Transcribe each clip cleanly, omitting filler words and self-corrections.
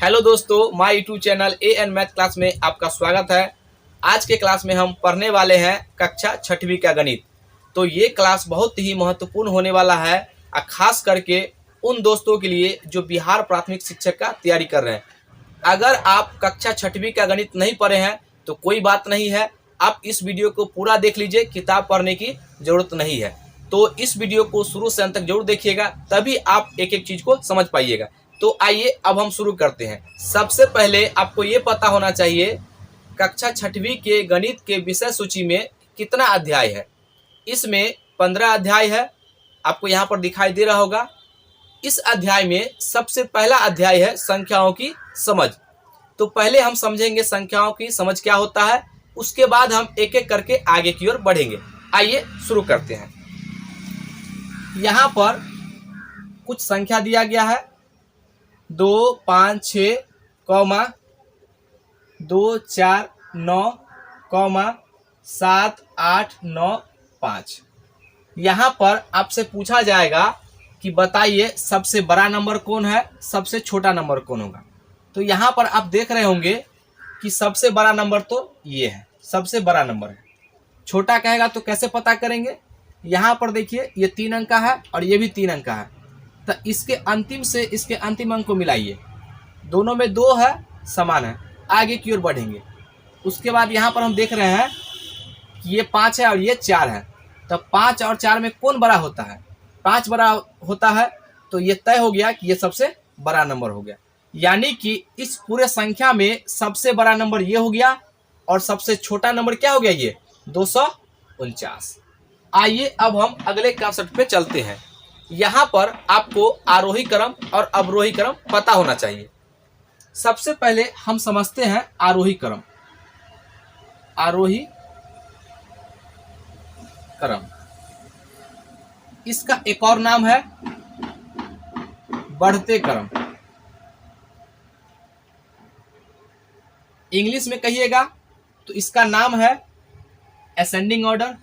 Hello दोस्तों, my YouTube channel AN math class में आपका स्वागत है। आज के क्लास में हम पढ़ने वाले हैं कक्षा छठवीं का गणित। तो ये क्लास बहुत ही महत्वपूर्ण होने वाला है, खास करके उन दोस्तों के लिए जो बिहार प्राथमिक शिक्षक का तैयारी कर रहे हैं। अगर आप कक्षा छठवीं का गणित नहीं पढ़े हैं तो कोई बात नहीं है, आप इस वीडियो को पूरा देख लीजिए, किताब पढ़ने की जरूरत नहीं है। तो इस वीडियो को शुरू से अंत तक जरूर देखिएगा, तभी आप एक एक चीज को समझ पाइएगा। तो आइए अब हम शुरू करते हैं। सबसे पहले आपको ये पता होना चाहिए कक्षा छठवीं के गणित के विषय सूची में कितना अध्याय है। इसमें 15 अध्याय है, आपको यहाँ पर दिखाई दे रहा होगा। इस अध्याय में सबसे पहला अध्याय है संख्याओं की समझ। तो पहले हम समझेंगे संख्याओं की समझ क्या होता है, उसके बाद हम एक एक करके आगे की ओर बढ़ेंगे। आइए शुरू करते हैं। यहाँ पर कुछ संख्या दिया गया है 2, 5, 6, 2, 4, 9, 7, 8, 9, 5। यहाँ पर आपसे पूछा जाएगा कि बताइए सबसे बड़ा नंबर कौन है, सबसे छोटा नंबर कौन होगा। तो यहाँ पर आप देख रहे होंगे कि सबसे बड़ा नंबर तो ये है, सबसे बड़ा नंबर है। छोटा कहेगा तो कैसे पता करेंगे। यहाँ पर देखिए ये 3 अंक का है और ये भी 3 अंक का है, तो इसके अंतिम से इसके अंतिम अंक को मिलाइए, दोनों में 2 है, समान है। आगे की ओर बढ़ेंगे। उसके बाद यहाँ पर हम देख रहे हैं कि ये 5 है और ये 4 है, तो 5 और 4 में कौन बड़ा होता है। 5 बड़ा होता है, तो ये तय हो गया कि ये सबसे बड़ा नंबर हो गया। यानी कि इस पूरे संख्या में सबसे बड़ा नंबर ये हो गया और सबसे छोटा नंबर क्या हो गया, ये 249। आइए अब हम अगले कॉन्सेप्ट पे चलते हैं। यहाँ पर आपको आरोही क्रम और अवरोही क्रम पता होना चाहिए। सबसे पहले हम समझते हैं आरोही क्रम। आरोही क्रम, इसका एक और नाम है बढ़ते क्रम। इंग्लिश में कहिएगा तो इसका नाम है असेंडिंग ऑर्डर,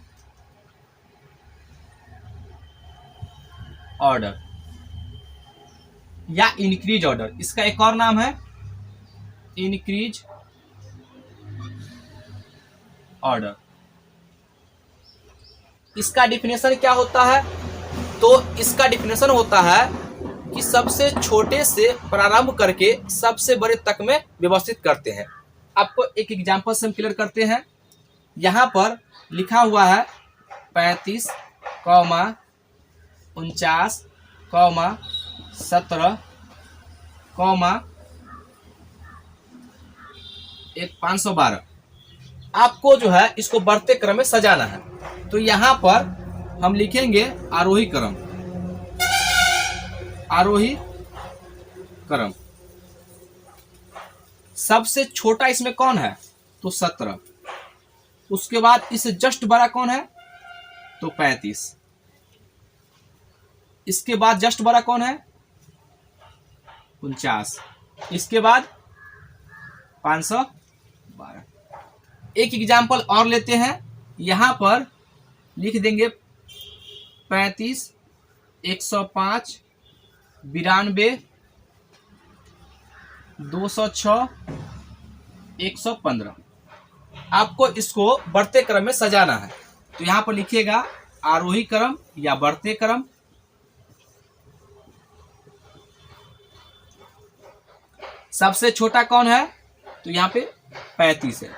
या इंक्रीज ऑर्डर। इसका एक और नाम है इंक्रीज ऑर्डर। इसका डिफिनेशन क्या होता है, तो इसका डिफिनेशन होता है कि सबसे छोटे से प्रारंभ करके सबसे बड़े तक में व्यवस्थित करते हैं। आपको एक एग्जांपल से हम क्लियर करते हैं। यहाँ पर लिखा हुआ है 35, 49, 17, 512। आपको जो है इसको बढ़ते क्रम में सजाना है। तो यहाँ पर हम लिखेंगे आरोही क्रम। आरोही क्रम, सबसे छोटा इसमें कौन है, तो 17। उसके बाद इससे जस्ट बड़ा कौन है, तो 35। इसके बाद जस्ट बड़ा कौन है, 49। इसके बाद 512। एक एग्जाम्पल और लेते हैं। यहां पर लिख देंगे 35, 105, 92, 206, 115। आपको इसको बढ़ते क्रम में सजाना है। तो यहां पर लिखिएगा आरोही क्रम या बढ़ते क्रम। सबसे छोटा कौन है, तो यहाँ पे 35 है।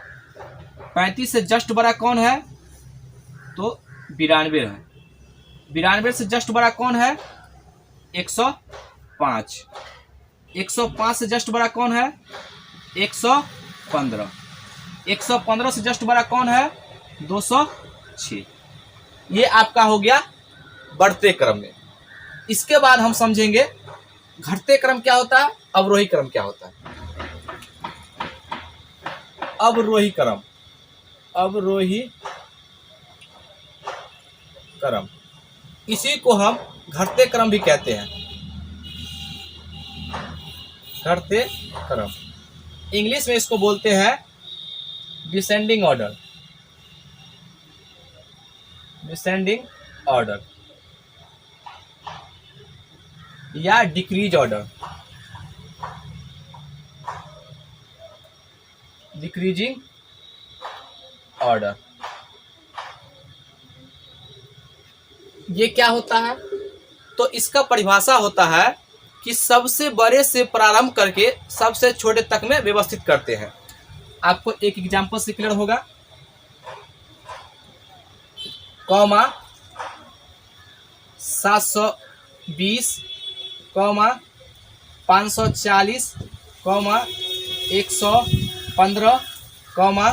35 से जस्ट बड़ा कौन है, तो 92 है। 92 से जस्ट बड़ा कौन है, 105। 105 से जस्ट बड़ा कौन है, 115। 115 से जस्ट बड़ा कौन है, 206। ये आपका हो गया बढ़ते क्रम में। इसके बाद हम समझेंगे घटते क्रम क्या होता है, अवरोही क्रम क्या होता है। अवरोही क्रम, अवरोही क्रम, इसी को हम घटते क्रम भी कहते हैं। घटते क्रम, इंग्लिश में इसको बोलते हैं डिसेंडिंग ऑर्डर। डिसेंडिंग ऑर्डर या डिक्रीज ऑर्डर। Decreasing order. ये क्या होता है? तो इसका परिभाषा होता है कि सबसे बड़े से प्रारंभ करके सबसे छोटे तक में व्यवस्थित करते हैं। आपको एक एग्जांपल से क्लियर होगा। कॉमा 720 कॉमा 540 कॉमा 115 कॉमा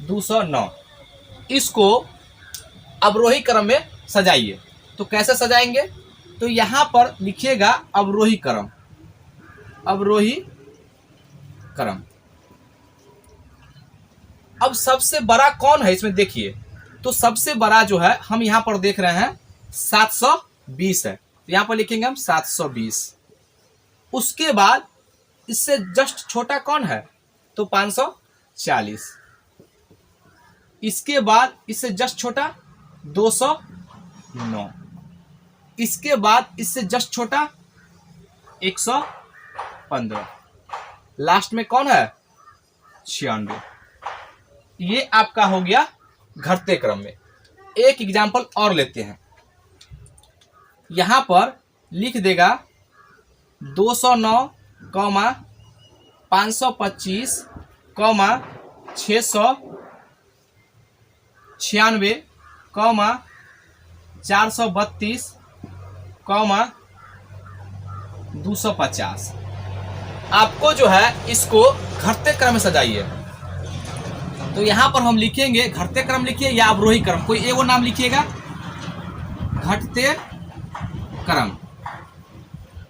209, इसको अवरोही क्रम में सजाइए। तो कैसे सजाएंगे? तो यहाँ पर लिखिएगा अवरोही क्रम, अवरोही क्रम। अब सबसे बड़ा कौन है इसमें देखिए, तो सबसे बड़ा जो है हम यहाँ पर देख रहे हैं 720 है, तो यहाँ पर लिखेंगे हम 720। उसके बाद इससे जस्ट छोटा कौन है? तो 540। इसके बाद इससे जस्ट छोटा 209। इसके बाद इससे जस्ट छोटा 115। लास्ट में कौन है? 96। ये आपका हो गया घटते क्रम में। एक एग्जाम्पल और लेते हैं। यहां पर लिख देगा 209 कॉमा 525 कॉमा 696 कॉमा 432 कॉमा 250। आपको जो है इसको घटते क्रम में सजाइए। तो यहां पर हम लिखेंगे घटते क्रम लिखिए या अवरोही क्रम, कोई एगो नाम लिखिएगा, घटते क्रम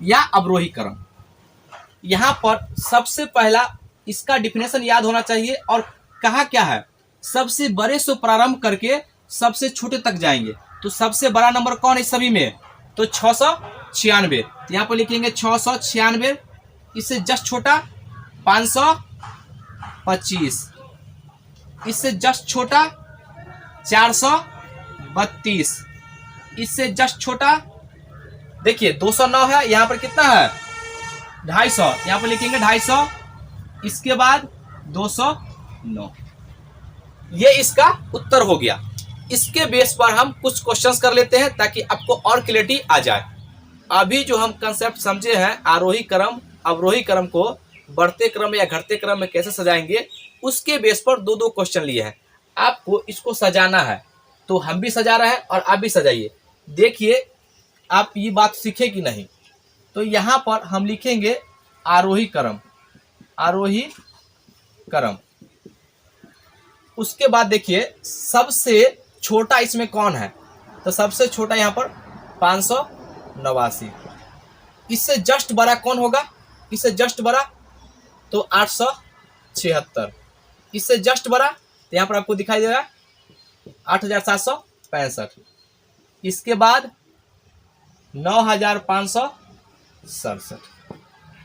या अवरोही क्रम। यहां पर सबसे पहला इसका डिफिनेशन याद होना चाहिए। और कहा क्या है? सबसे बड़े से प्रारंभ करके सबसे छोटे तक जाएंगे। तो सबसे बड़ा नंबर कौन है सभी में? तो 696। तो यहाँ पर लिखेंगे 696। इससे जस्ट छोटा 525। इससे जस्ट छोटा 432। इससे जस्ट छोटा देखिए 209 है, यहाँ पर कितना है? 250। यहाँ पर लिखेंगे 250। इसके बाद 209। ये इसका उत्तर हो गया। इसके बेस पर हम कुछ क्वेश्चंस कर लेते हैं ताकि आपको और क्लैरिटी आ जाए। अभी जो हम कंसेप्ट समझे हैं आरोही क्रम अवरोही क्रम को बढ़ते क्रम या घटते क्रम में कैसे सजाएंगे, उसके बेस पर दो क्वेश्चन लिए हैं। आपको इसको सजाना है, तो हम भी सजा रहे हैं और आप भी सजाइए। देखिए आप ये बात सीखे कि नहीं। तो यहाँ पर हम लिखेंगे आरोही क्रम, आरोही क्रम। उसके बाद देखिए सबसे छोटा इसमें कौन है? तो सबसे छोटा यहाँ पर 589। इससे जस्ट बड़ा कौन होगा? इससे जस्ट बड़ा तो 876। इससे जस्ट बड़ा तो यहाँ पर आपको दिखाई दे रहा है 8765। इसके बाद 9567।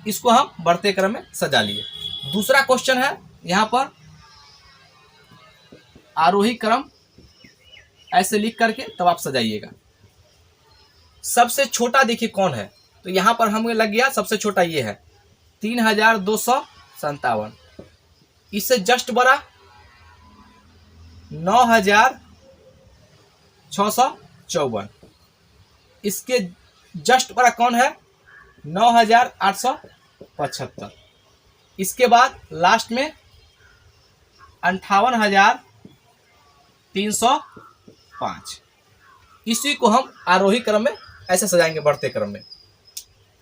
इसको हम बढ़ते क्रम में सजा लिए। दूसरा क्वेश्चन है यहाँ पर आरोही क्रम ऐसे लिख करके तब आप सजाइएगा। सबसे छोटा देखिए कौन है? तो यहाँ पर हमें लग गया सबसे छोटा ये है 3257। इससे जस्ट बड़ा 9654। इसके जस्ट बड़ा कौन है? 9875। इसके बाद लास्ट में 58305। इसी को हम आरोही क्रम में ऐसे सजाएंगे बढ़ते क्रम में।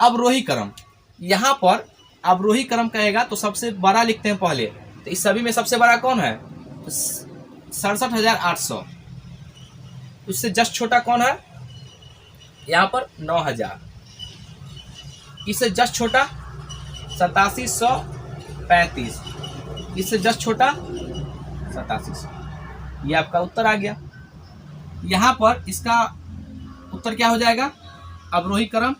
अवरोही क्रम, यहाँ पर अवरोही क्रम कहेगा तो सबसे बड़ा लिखते हैं पहले। तो इस सभी में सबसे बड़ा कौन है? 67,800। उससे जस्ट छोटा कौन है? यहाँ पर 9000। इससे जस्ट छोटा 8735। इससे जस्ट छोटा 8700। ये आपका उत्तर आ गया। यहाँ पर इसका उत्तर क्या हो जाएगा? अवरोही क्रम।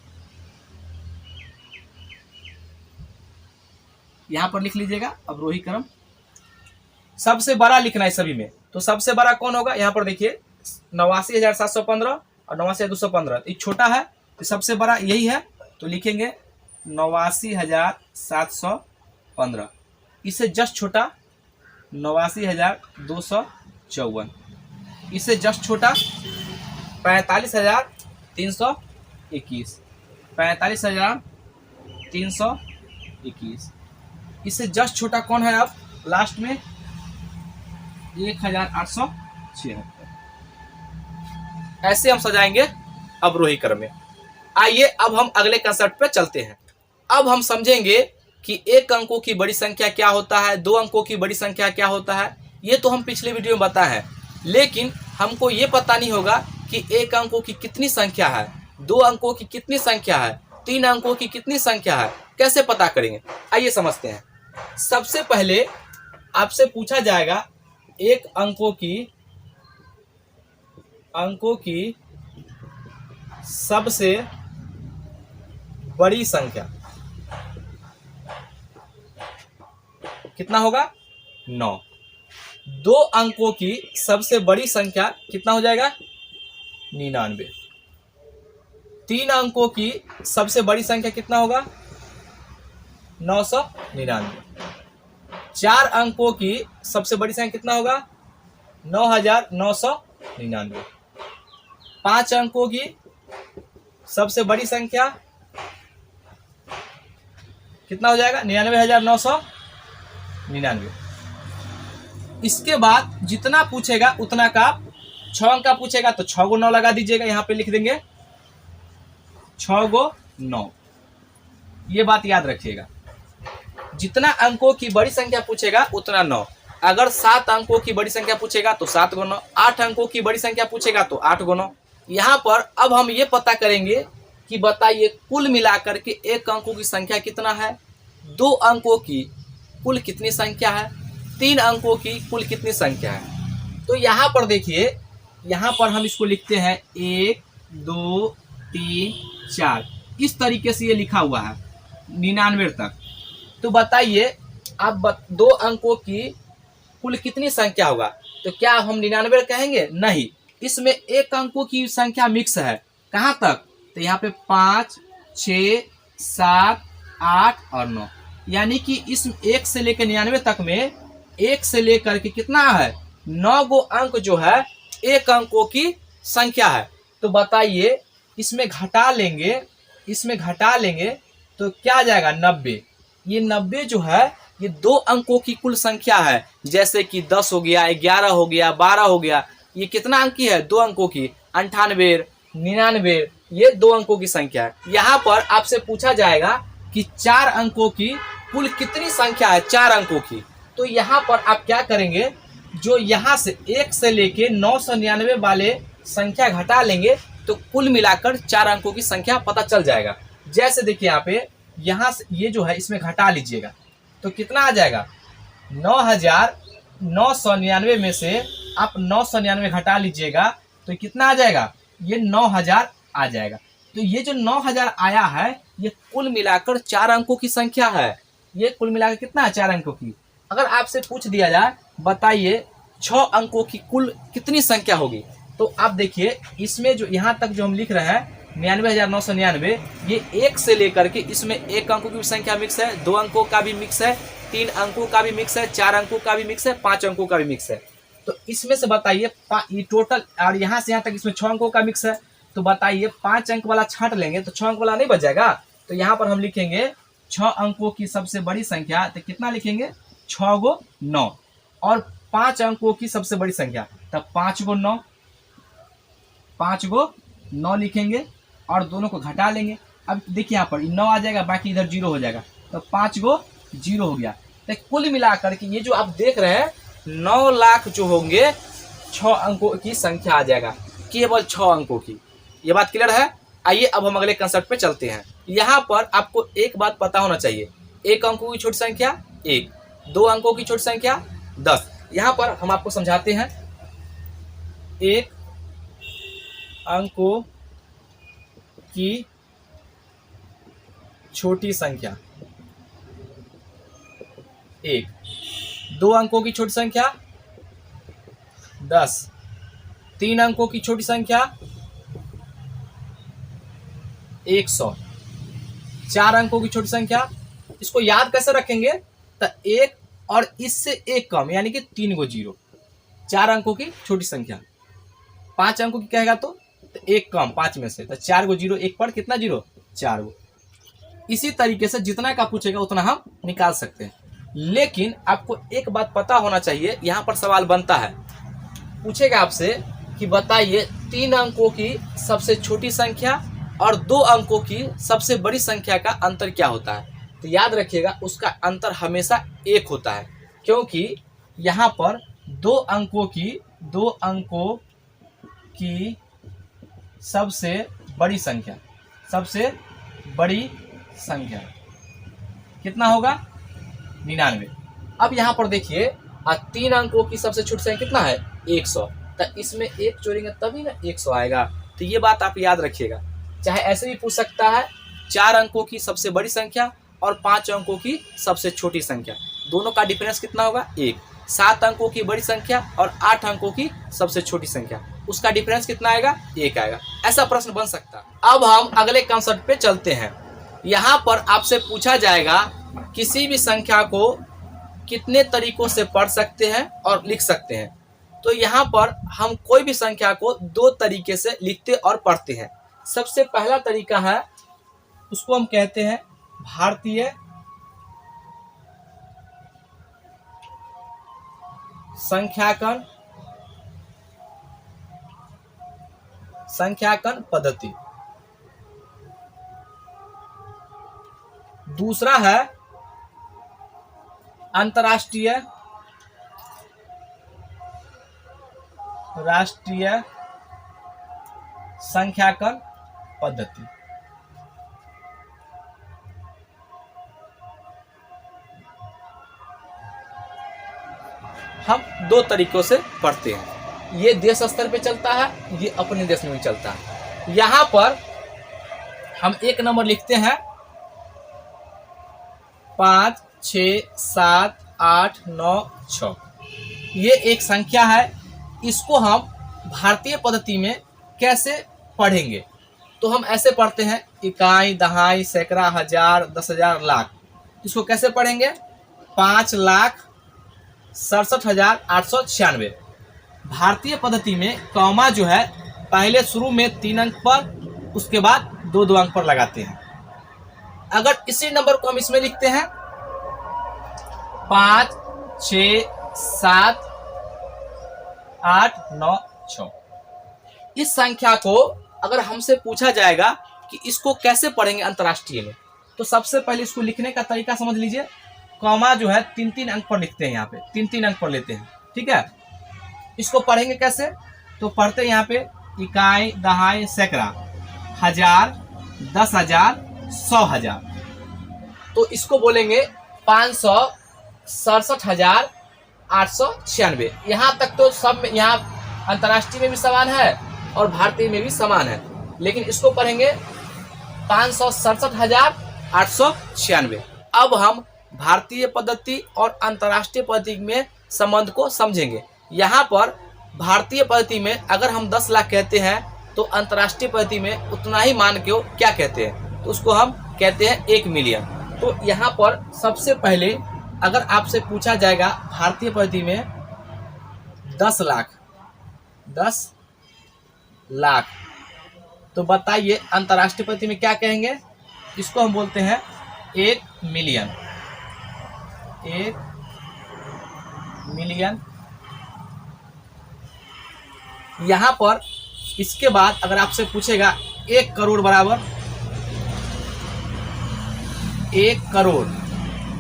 यहाँ पर लिख लीजिएगा अवरोही क्रम। सबसे बड़ा लिखना है सभी में। तो सबसे बड़ा कौन होगा? यहाँ पर देखिए 89,715 और 89,215। ये छोटा है तो सबसे बड़ा यही है, तो लिखेंगे 89,715। इससे जस्ट छोटा 89,254, इससे जस्ट छोटा 45,321, 45,321, इससे जस्ट छोटा कौन है अब लास्ट में 1,876। ऐसे हम सजाएंगे अवरोही क्रम में। आइए अब हम अगले कंसेप्ट पे चलते हैं। अब हम समझेंगे कि एक अंकों की बड़ी संख्या क्या होता है, दो अंकों की बड़ी संख्या क्या होता है। ये तो हम पिछले वीडियो में बताए हैं, लेकिन हमको ये पता नहीं होगा कि एक अंकों की कितनी संख्या है, दो अंकों की कितनी संख्या है, तीन अंकों की कितनी संख्या है, कैसे पता करेंगे। आइए समझते हैं। सबसे पहले आपसे पूछा जाएगा एक अंकों की सबसे बड़ी संख्या कितना होगा 9। दो अंकों की सबसे बड़ी संख्या कितना हो जाएगा 99। तीन अंकों की सबसे बड़ी संख्या कितना होगा 999। चार अंकों की सबसे बड़ी संख्या कितना होगा 9,999। पांच अंकों की सबसे बड़ी संख्या कितना हो जाएगा 99,999। इसके बाद जितना पूछेगा उतना का 6 अंक का पूछेगा तो 6 को 9 लगा दीजिएगा, यहां पे लिख देंगे 6 को 9। ये बात याद रखिएगा, जितना अंकों की बड़ी संख्या पूछेगा उतना 9। अगर 7 अंकों की बड़ी संख्या पूछेगा तो 7 को 9, 8 अंकों की बड़ी संख्या पूछेगा तो 8 को 9। यहाँ पर अब हम ये पता करेंगे कि बताइए कुल मिलाकर के एक अंकों की संख्या कितना है, दो अंकों की कुल कितनी संख्या है, तीन अंकों की कुल कितनी संख्या है। तो यहाँ पर देखिए, यहाँ पर हम इसको लिखते हैं 1 2 3 4, इस तरीके से ये लिखा हुआ है 99 तक। तो बताइए अब दो अंकों की कुल कितनी संख्या होगा, तो क्या हम 99 कहेंगे? नहीं, इसमें एक अंकों की संख्या मिक्स है। कहाँ तक? तो यहाँ पे 5 6 7 8 और 9, यानी कि इस 1 से लेकर 99 तक में 1 से लेकर के कितना है 9 गो अंक जो है एक अंकों की संख्या है। तो बताइए इसमें घटा लेंगे, तो क्या आ जाएगा 90। ये 90 जो है ये दो अंकों की कुल संख्या है, जैसे कि 10 हो गया, 11 हो गया, 12 हो गया। ये कितना अंक की है? दो अंकों की। 98 99 ये दो अंकों की संख्या है। यहाँ पर आपसे पूछा जाएगा कि 4 अंकों की कुल कितनी संख्या है, 4 अंकों की। तो यहाँ पर आप क्या करेंगे, जो यहाँ से 1 से लेके 999 वाले संख्या घटा लेंगे तो कुल मिलाकर 4 अंकों की संख्या पता चल जाएगा। जैसे देखिए यहाँ पे, यहाँ से ये जो है इसमें घटा लीजिएगा तो कितना आ जाएगा 9,999 में से आप 999 घटा लीजिएगा तो कितना आ जाएगा, ये 9,000 आ जाएगा। तो ये जो 9,000 आया है ये कुल मिलाकर 4 अंकों की संख्या है। ये कुल मिलाकर कितना है 4 अंकों की। अगर आपसे पूछ दिया जाए बताइए 6 अंकों की कुल कितनी संख्या होगी, तो आप देखिए इसमें जो यहाँ तक जो हम लिख रहे हैं 99,999, ये 1 से लेकर के इसमें एक अंकों की संख्या मिक्स है, 2 अंकों का भी मिक्स है, 3 अंकों का भी मिक्स है, 4 अंकों का भी मिक्स है, 5 अंकों का भी मिक्स है। तो इसमें से बताइए ये टोटल, और यहाँ से यहाँ तक इसमें 6 अंकों का मिक्स है। तो बताइए 5 अंक वाला छांट लेंगे तो 6 अंक वाला नहीं बच जाएगा। तो यहाँ पर हम लिखेंगे 6 अंकों की सबसे बड़ी संख्या, तो कितना लिखेंगे 6 को 9, और 5 अंकों की सबसे बड़ी संख्या तब 5 को 9, 5 को 9 लिखेंगे और दोनों को घटा लेंगे। अब देखिए यहाँ पर 9 आ जाएगा, बाकी इधर 0 हो जाएगा, तो 5 को 0 हो गया। तो कुल मिलाकर के ये जो आप देख रहे हैं 9 लाख जो होंगे 6 अंकों की संख्या आ जाएगा, केवल 6 अंकों की। ये बात क्लियर है। आइए अब हम अगले कंसेप्ट पे चलते हैं। यहाँ पर आपको एक बात पता होना चाहिए, एक अंकों की छोटी संख्या 1, 2 अंकों की छोटी संख्या 10। यहाँ पर हम आपको समझाते हैं, एक अंकों की छोटी संख्या 1, 2 अंकों की छोटी संख्या 10, 3 अंकों की छोटी संख्या 100, 4 अंकों की छोटी संख्या। इसको याद कैसे रखेंगे, तो 1 और इससे एक कम यानी कि 3 गो जीरो, 4 अंकों की छोटी संख्या, 5 अंकों की कहेगा तो एक कम 5 में से, तो 4 गो जीरो, एक पर कितना जीरो, 4 गो। इसी तरीके से जितना का पूछेगा उतना हम निकाल सकते हैं। लेकिन आपको एक बात पता होना चाहिए, यहाँ पर सवाल बनता है, पूछेगा आपसे कि बताइए 3 अंकों की सबसे छोटी संख्या और 2 अंकों की सबसे बड़ी संख्या का अंतर क्या होता है। तो याद रखिएगा उसका अंतर हमेशा 1 होता है, क्योंकि यहाँ पर 2 अंकों की सबसे बड़ी संख्या कितना होगा, 99। अब यहाँ पर देखिए 3 अंकों की सबसे छोटी संख्या कितना है, 100, तो इसमें 1 जोड़ेंगे तभी ना 100 आएगा। तो ये बात आप याद रखिएगा। चाहे ऐसे भी पूछ सकता है, 4 अंकों की सबसे बड़ी संख्या और 5 अंकों की सबसे छोटी संख्या, दोनों का डिफरेंस कितना होगा, 1। 7 अंकों की बड़ी संख्या और 8 अंकों की सबसे छोटी संख्या, उसका डिफरेंस कितना आएगा, 1 आएगा। ऐसा प्रश्न बन सकता है। अब हम अगले कंसेप्ट पे चलते हैं। यहाँ पर आपसे पूछा जाएगा किसी भी संख्या को कितने तरीकों से पढ़ सकते हैं और लिख सकते हैं। तो यहाँ पर हम कोई भी संख्या को 2 तरीके से लिखते और पढ़ते हैं। सबसे पहला तरीका है, उसको हम कहते हैं भारतीय संख्याकन पद्धति। दूसरा है अंतरराष्ट्रीय संख्याकन पद्धति। हम 2 तरीकों से पढ़ते हैं, ये देश स्तर पे चलता है, ये अपने देश में भी चलता है। यहाँ पर हम एक नंबर लिखते हैं 5 6 7 8 9 6, ये एक संख्या है। इसको हम भारतीय पद्धति में कैसे पढ़ेंगे, तो हम ऐसे पढ़ते हैं, इकाई, दहाई, सैकड़ा, हजार, 10,000, लाख। इसको कैसे पढ़ेंगे, 5,67,896। भारतीय पद्धति में कॉमा जो है पहले शुरू में 3 अंक पर, उसके बाद 2 अंक पर लगाते हैं। अगर इसी नंबर को हम इसमें लिखते हैं 5 6 7 8 9 6, इस संख्या को अगर हमसे पूछा जाएगा कि इसको कैसे पढ़ेंगे अंतर्राष्ट्रीय में, तो सबसे पहले इसको लिखने का तरीका समझ लीजिए। कॉमा जो है 3-3 अंक पर लिखते हैं, यहाँ पे 3-3 अंक पर लेते हैं, ठीक है। इसको पढ़ेंगे कैसे, तो पढ़ते हैं यहाँ पे इकाई, दहाई, सैकड़ा, हजार, 10,000, 100,000। तो इसको बोलेंगे 567,896। यहाँ तक तो सब में, यहाँ अंतर्राष्ट्रीय में भी समान है और भारतीय में भी समान है, लेकिन इसको पढ़ेंगे 567,896। अब हम भारतीय पद्धति और अंतर्राष्ट्रीय पद्धति में संबंध को समझेंगे। यहाँ पर भारतीय पद्धति में अगर हम 10 लाख कहते हैं, तो अंतर्राष्ट्रीय पद्धति में उतना ही मान के क्या कहते हैं, तो उसको हम कहते हैं 1 मिलियन। तो यहाँ पर सबसे पहले अगर आपसे पूछा जाएगा भारतीय पद्धति में 10 लाख, तो बताइए अंतर्राष्ट्रीय पद्धति में क्या कहेंगे, इसको हम बोलते हैं 1 मिलियन। 1 मिलियन। यहाँ पर इसके बाद अगर आपसे पूछेगा 1 करोड़ बराबर, 1 करोड़,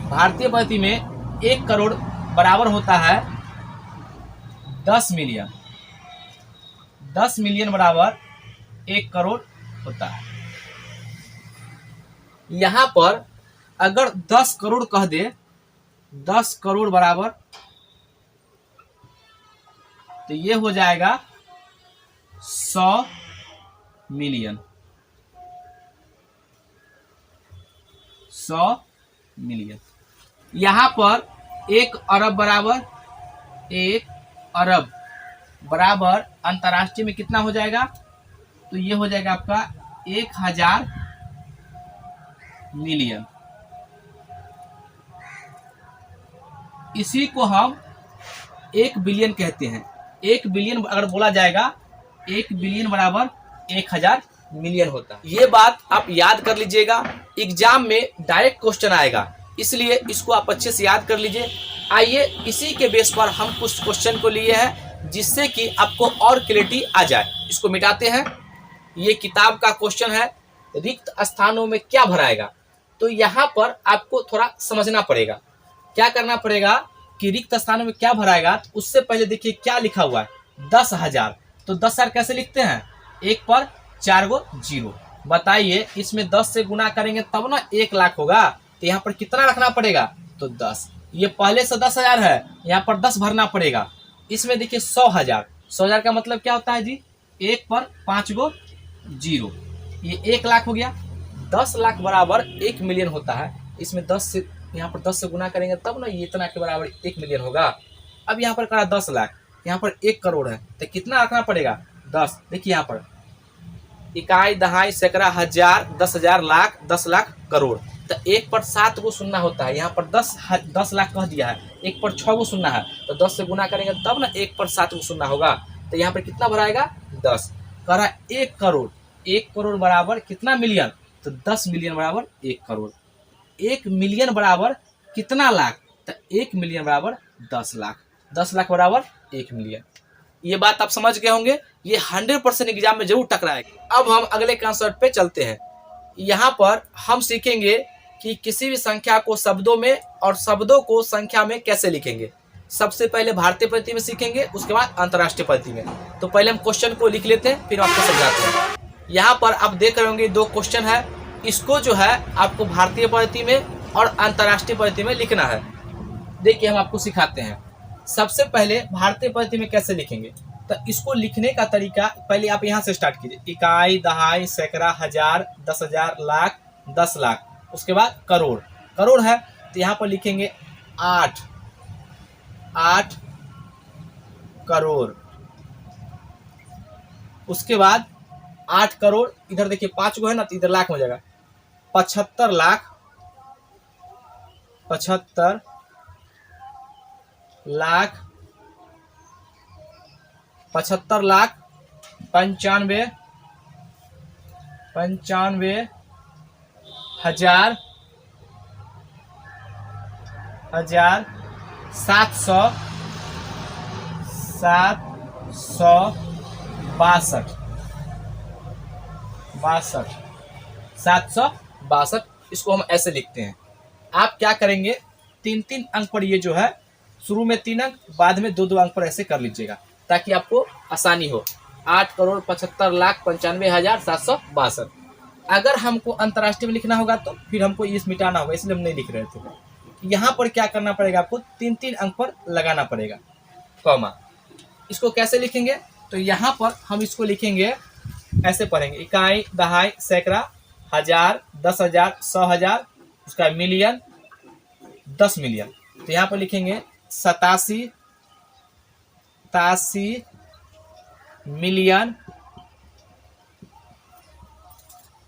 भारतीय पद्धति में 1 करोड़ बराबर होता है 10 मिलियन। 10 मिलियन बराबर 1 करोड़ होता है। यहाँ पर अगर 10 करोड़ कह दे, 10 करोड़ बराबर, तो ये हो जाएगा 100 मिलियन। 100 मिलियन। यहाँ पर 1 अरब बराबर, 1 अरब बराबर अंतर्राष्ट्रीय में कितना हो जाएगा, तो ये हो जाएगा आपका 1000 मिलियन। इसी को हम 1 बिलियन कहते हैं। 1 बिलियन अगर बोला जाएगा, 1 बिलियन बराबर 1000 मिलियन होता है। ये बात आप याद कर लीजिएगा, एग्जाम में डायरेक्ट क्वेश्चन आएगा, इसलिए इसको आप अच्छे से याद कर लीजिए। आइए इसी के बेस पर हम कुछ क्वेश्चन को लिए हैं जिससे कि आपको और क्लैरिटी आ जाए। इसको मिटाते हैं। ये किताब का क्वेश्चन है, रिक्त स्थानों में क्या भराएगा। तो यहाँ पर आपको थोड़ा समझना पड़ेगा, क्या करना पड़ेगा कि रिक्त स्थानों में क्या भराएगा। तो उससे पहले देखिए क्या लिखा हुआ है, 10,000। तो 10,000 कैसे लिखते हैं, 1 पर 4 गो 0। बताइए इसमें 10 से गुना करेंगे तब ना 1 लाख होगा। तो यहाँ पर कितना रखना पड़ेगा, तो 10। ये पहले से 10,000 है, यहाँ पर 10 भरना पड़ेगा। इसमें देखिए 100,000, 100,000 का मतलब क्या होता है जी, 1 पर 5 गो 0, ये 1 लाख हो गया। 10 लाख बराबर 1 मिलियन होता है। इसमें 10 से, यहाँ पर 10 से गुना करेंगे तब ना ये इतना के बराबर 1 मिलियन होगा। अब यहाँ पर करा 10 लाख, यहाँ पर 1 करोड़ है, तो कितना रखना पड़ेगा, 10। देखिए यहाँ पर इकाई, दहाई, सैकड़ा, हजार, 10,000, लाख, 10 लाख, करोड़। तो 1 पर 7 गो शून्य होता है, यहाँ पर 10 लाख कह दिया है, 1 पर 6 गो शून्य है, तो 10 से गुना करेंगे तब ना 1 पर 7 गो शून्य होगा। तो यहाँ पर कितना भराएगा, 10। करा 1 करोड़, 1 करोड़ बराबर कितना मिलियन, तो 10 मिलियन बराबर 1 करोड़। 1 मिलियन बराबर कितना लाख, तो 1 मिलियन बराबर 10 लाख, 10 लाख बराबर 1 मिलियन। ये बात आप समझ गए होंगे, ये 100% एग्जाम में जरूर टकराएगा। अब हम अगले कॉन्सेप्ट पे चलते हैं। यहाँ पर हम सीखेंगे कि किसी भी संख्या को शब्दों में और शब्दों को संख्या में कैसे लिखेंगे। सबसे पहले भारतीय पद्धति में सीखेंगे, उसके बाद अंतर्राष्ट्रीय पद्धति में। तो पहले हम क्वेश्चन को लिख लेते हैं, फिर आपको समझाते हैं। यहाँ पर आप देख रहे होंगे 2 क्वेश्चन है, इसको जो है आपको भारतीय पद्धति में और अंतर्राष्ट्रीय पद्धति में लिखना है। देखिए हम आपको सिखाते हैं। सबसे पहले भारतीय पद्धति में कैसे लिखेंगे, तो इसको लिखने का तरीका पहले आप यहाँ से स्टार्ट कीजिए। इकाई, दहाई, सैकड़ा, हजार, 10,000, लाख, 10 लाख, उसके बाद करोड़। करोड़ है तो यहाँ पर लिखेंगे 8 करोड़। उसके बाद 8 करोड़, इधर देखिए 5 गो है ना, तो इधर लाख हो जाएगा, 75 लाख, 75 लाख, 75 लाख, 95 हजार, 762, 762। इसको हम ऐसे लिखते हैं। आप क्या करेंगे, 3-3 अंक पर, ये जो है शुरू में 3 अंक, बाद में 2-2 अंक पर ऐसे कर लीजिएगा ताकि आपको आसानी हो। 8 करोड़ 75 लाख 95,762। अगर हमको अंतर्राष्ट्रीय में लिखना होगा तो फिर हमको इस मिटाना होगा, इसलिए हम नहीं लिख रहे थे। यहाँ पर क्या करना पड़ेगा, आपको 3-3 अंक पर लगाना पड़ेगा कॉमा। इसको कैसे लिखेंगे, तो यहाँ पर हम इसको लिखेंगे, ऐसे पढ़ेंगे, इकाई, दहाई, सैकड़ा, हजार, 10,000, 100,000, उसका मिलियन, 10 मिलियन। तो यहाँ पर लिखेंगे 87 मिलियन,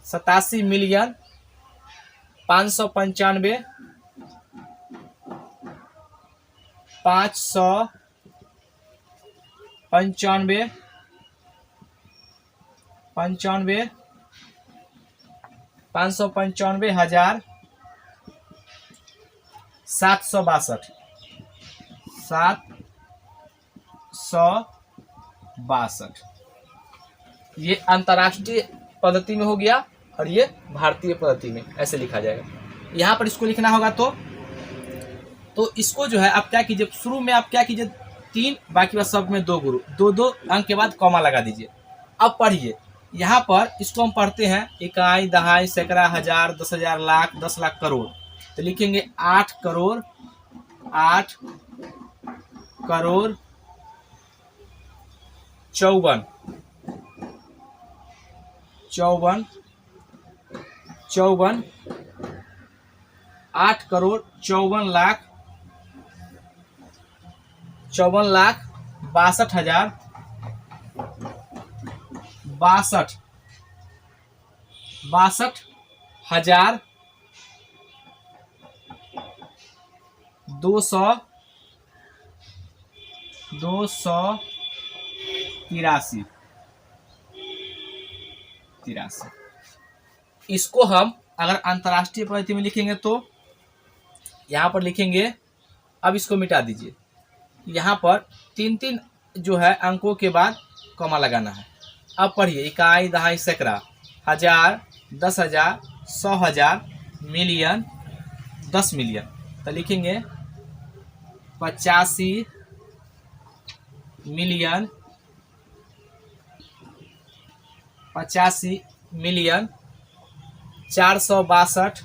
87 मिलियन 595 595 595,000 762 762। ये अंतर्राष्ट्रीय पद्धति में हो गया और ये भारतीय पद्धति में ऐसे लिखा जाएगा। यहाँ पर इसको लिखना होगा तो इसको जो है आप क्या कीजिए, शुरू में आप क्या कीजिए 3, बाकी बात सब में 2 गुरु, 2-2 अंक के बाद कॉमा लगा दीजिए। अब पढ़िए, यहाँ पर इसको हम पढ़ते हैं, इकाई, दहाई, सैकड़ा, हजार, 10,000, लाख, 10 लाख, करोड़। तो लिखेंगे 8 करोड़ 54 8 करोड़ 54 लाख 62,000 62,200 283 इसको हम अगर अंतर्राष्ट्रीय पद्धति में लिखेंगे तो यहाँ पर लिखेंगे। अब इसको मिटा दीजिए। यहाँ पर 3 जो है अंकों के बाद कॉमा लगाना है। अब पढ़िए, इकाई, दहाई, सैकड़ा, हजार, 10,000, 100,000, मिलियन, 10 मिलियन। तो लिखेंगे 85 मिलियन, 85 मिलियन, 462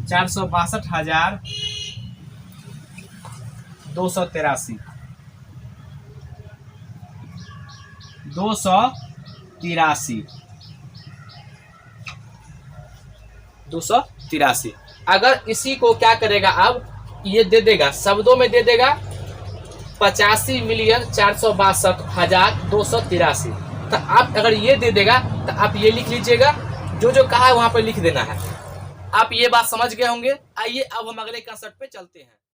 462,283 283। अगर इसी को क्या करेगा, अब ये दे देगा, शब्दों में दे देगा 85,462,283। तो आप अगर ये दे देगा तो आप ये लिख लीजिएगा, जो जो कहा है वहां पर लिख देना है। आप ये बात समझ गए होंगे। आइए अब हम अगले कंसेप्ट पे चलते हैं।